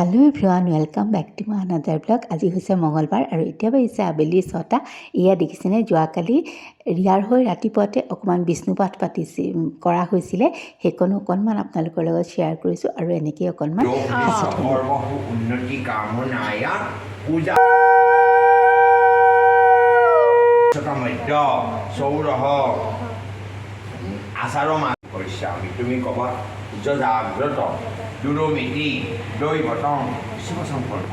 Hello everyone welcome back to my another blog. आज হৈছে মঙ্গলবাৰ আৰু এতিয়া বাজিছে আবেলি 6টা। এয়া দেখিছেনে যোৱাকালি ৰিয়াৰ হৈ ৰাতিপুৱাতে অকণমান বিষ্ণুপাঠ কৰা হৈছিলে, সেইকণো অকণমান আপোনালোকৰ লগত শ্বেয়াৰ কৰিছোঁ আৰু এনেকৈ অকণমান উন্নতি কামনায় পূজা সৌৰহ আচাৰ মাস কৰিছে তুমি ক'বা জাগ্ৰত দুৰমিতি দৈবতং শিব সংকল্প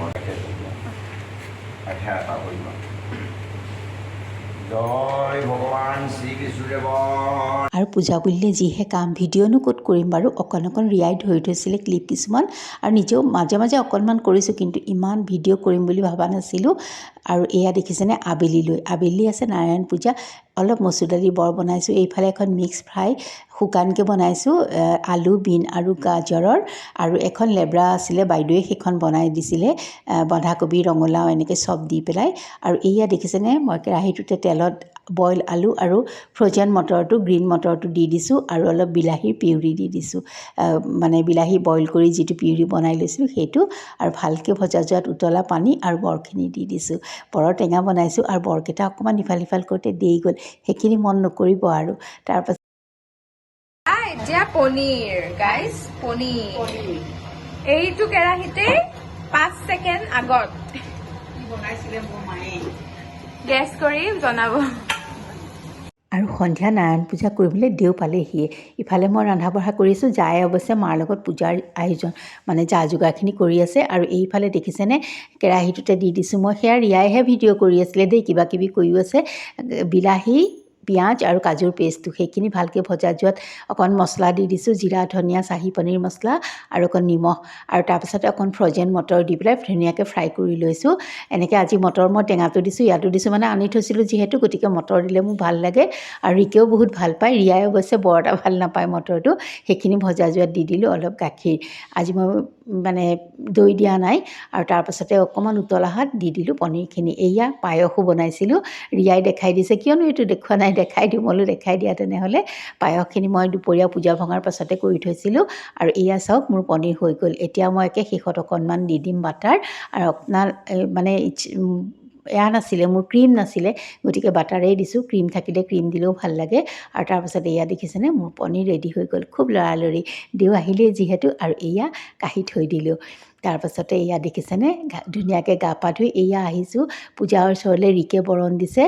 জয় ভগৱান শ্ৰীকৃষ্ণদেৱ। আৰু পূজা বুলিলে যিহে কাম, ভিডিঅ'নো ক'ত কৰিম বাৰু। অকণ ৰিয়াই ধৰি থৈছিলে ক্লিপ কিছুমান আৰু নিজেও মাজে মাজে অকণমান কৰিছোঁ, কিন্তু ইমান ভিডিঅ' কৰিম বুলি ভবা নাছিলোঁ। আৰু এয়া দেখিছেনে আবেলি আছে নাৰায়ণ পূজা। অলপ মচুৰ দালি বৰ বনাইছোঁ, এইফালে এখন মিক্স ফ্ৰাই শুকানকৈ বনাইছোঁ আলু বিন আৰু গাজৰৰ, আৰু এখন লেব্ৰা আছিলে বাইদেৱে সেইখন বনাই দিছিলে বন্ধাকবি ৰঙালাও এনেকৈ চব দি পেলাই। আৰু এয়া দেখিছেনে মই কেৰাহীটোতে তেলত বইল আলু আৰু ফ্ৰ'জেন মটৰটো গ্ৰীণ মটৰটো দি দিছোঁ আৰু অলপ বিলাহীৰ পিউৰি দি দিছোঁ, মানে বিলাহী বইল কৰি যিটো পিউৰি বনাই লৈছিলোঁ সেইটো, আৰু ভালকৈ ভজা যোৱাত উতলা পানী আৰু বৰখিনি দি দিছোঁ। বৰৰ টেঙা বনাইছোঁ আৰু বৰকেইটা অকণমান ইফাল সিফাল কৰোঁতে দেৰি গ'ল, সেইখিনি মন নকৰিব। আৰু তাৰপাছত এতিয়া পনীৰ গাইজ, পনীৰ এইটো কেৰাহীতে 5 ছেকেণ্ড আগত বনাইছিলে মোৰ মায়ে, গেছ কৰি জনাব। আৰু সন্ধিয়া নাৰায়ণ পূজা কৰিবলৈ দেও পালেহিয়ে। ইফালে মই ৰন্ধা বঢ়া কৰিছোঁ, জাই অৱশ্যে মাৰ লগত পূজাৰ আয়োজন মানে যা যোগাৰখিনি কৰি আছে। আৰু এইফালে দেখিছেনে কেৰাহীটোতে দি দিছোঁ মই, সেয়া ৰিয়াইহে ভিডিঅ' কৰি আছিলে দেই, কিবা কিবি কৰিও আছে। বিলাহী পিঁয়াজ আৰু কাজুৰ পেষ্টটো সেইখিনি ভালকৈ ভজা যোৱাত অকণ মছলা দি দিছোঁ, জিৰা ধনিয়া চাহী পনীৰ মছলা আৰু অকণ নিমখ, আৰু তাৰপাছতে অকণ ফ্ৰ'জেন মটৰ দি পেলাই ধুনীয়াকৈ ফ্ৰাই কৰি লৈছোঁ। এনেকৈ আজি মটৰ মই টেঙাটো দিছোঁ, ইয়াতো দিছোঁ, মানে আনি থৈছিলোঁ যিহেতু, গতিকে মটৰ দিলে মোৰ ভাল লাগে আৰু ৰিকেও বহুত ভাল পায়। ৰিয়াই অৱশ্যে বৰ এটা ভাল নাপায় মটৰটো। সেইখিনি ভজা যোৱাত দি দিলোঁ অলপ গাখীৰ, আজি মই মানে দৈ দিয়া নাই। আৰু তাৰপাছতে অকণমান উতলা হাত দি দিলোঁ পনীৰখিনি। এয়া পায়সো বনাইছিলোঁ, ৰিয়াই দেখাই দিছে কিয়নো এইটো দেখুওৱা নাই, দেখাই দিওঁ বোলো, দেখাই দিয়া তেনেহ'লে। পায়সখিনি মই দুপৰীয়া পূজা ভঙাৰ পাছতে কৰি থৈছিলোঁ। আৰু এয়া চাওক মোৰ পনীৰ হৈ গ'ল। এতিয়া মই একে শেষত অকণমান দি দিম বাটাৰ, আৰু আপোনাৰ মানে এয়া নাছিলে মোৰ, ক্ৰীম নাছিলে, গতিকে বাটাৰেই দিছোঁ। ক্ৰীম থাকিলে ক্ৰীম দিলেও ভাল লাগে। আৰু তাৰপাছত এয়া দেখিছেনে মোৰ পনীৰ ৰেডি হৈ গ'ল, খুব লৰালৰি, দেও আহিলেই যিহেতু। আৰু এয়া কাঢ়ি থৈ দিলোঁ। তাৰপাছতে এয়া দেখিছেনে ধুনীয়াকৈ গা পা ধুই এয়া আহিছোঁ পূজাৰ ওচৰলৈ। ৰিকে বৰণ দিছে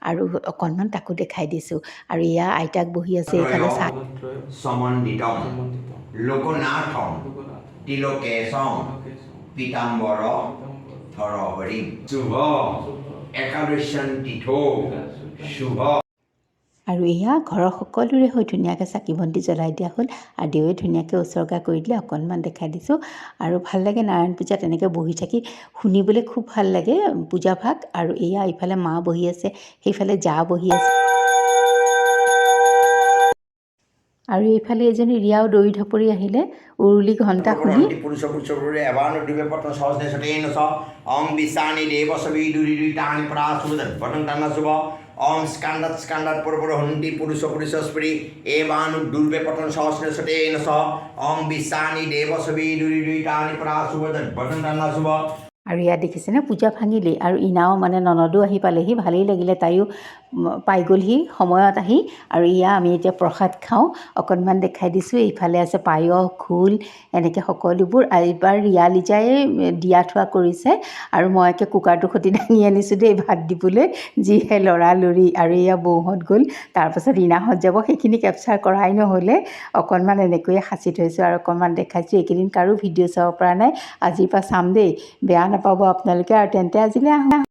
আৰু অকণমান তাকো দেখাই দিছোঁ। আৰু এয়া আইতাক বহি আছে এইফালে চাহ। সমন্বিতম লোকনাথম তিলোকেশম পীতাম্বৰ ধৰহৰি শুভ একাদশী তিথৌ শুভ। আৰু এয়া ঘৰৰ সকলোৰে হৈ ধুনীয়াকৈ চাকি বন্তি জ্বলাই দিয়া হ'ল, আৰু দেৱে ধুনীয়াকৈ উচৰ্গা কৰি দিলে, অকণমান দেখাই দিছোঁ। আৰু ভাল লাগে নাৰায়ণ পূজাত এনেকৈ বহি থাকি শুনিবলৈ খুব ভাল লাগে পূজাভাগ। আৰু এয়া ইফালে মা বহি আছে, সেইফালে জা বহি আছে, আৰু এইফালে এজনী ৰিয়াও দৌৰি ধপৰি আহিলে উৰুলি ঘণ্টা শুনি। ওম স্কান্দাত স্কান্দাত পৰহন্তি পুৰুষ পুৰুষস্পৰি এবানু দুর্বে পতন সহস্রে সতেন সহ ওম বিশানি দেব ছবি দুরি দুই টানি প্রাশুভ বটন টানা শুভ। আৰু ইয়াত দেখিছেনে পূজা ভাঙিলেই, আৰু ইনাও মানে ননদো আহি পালেহি, ভালেই লাগিলে, তাইও পাই গ'লহি সময়ত আহি। আৰু ইয়া আমি এতিয়া প্ৰসাদ খাওঁ, অকণমান দেখাই দিছোঁ। এইফালে আছে পায়স ঘোল এনেকৈ সকলোবোৰ। এইবাৰ ৰিয়া লিজাই দিয়া থোৱা কৰিছে, আৰু মই একে কুকাৰটো সৈতে দাঙি আনিছোঁ দেই ভাত দিবলৈ, যিহে লৰালৰি। আৰু এয়া বৌহঁত গ'ল, তাৰপাছত ইনাহঁত যাব, সেইখিনি কেপচাৰ কৰাই নহ'লে, অকণমান এনেকৈয়ে সাঁচি থৈছোঁ আৰু অকণমান দেখাইছোঁ। এইকেইদিন কাৰো ভিডিঅ' চাব পৰা নাই, আজিৰ পৰা চাম দেই, বেয়া নাপাব আপোনালোকে। আৰু তেন্তে আজিলৈ আহোঁ।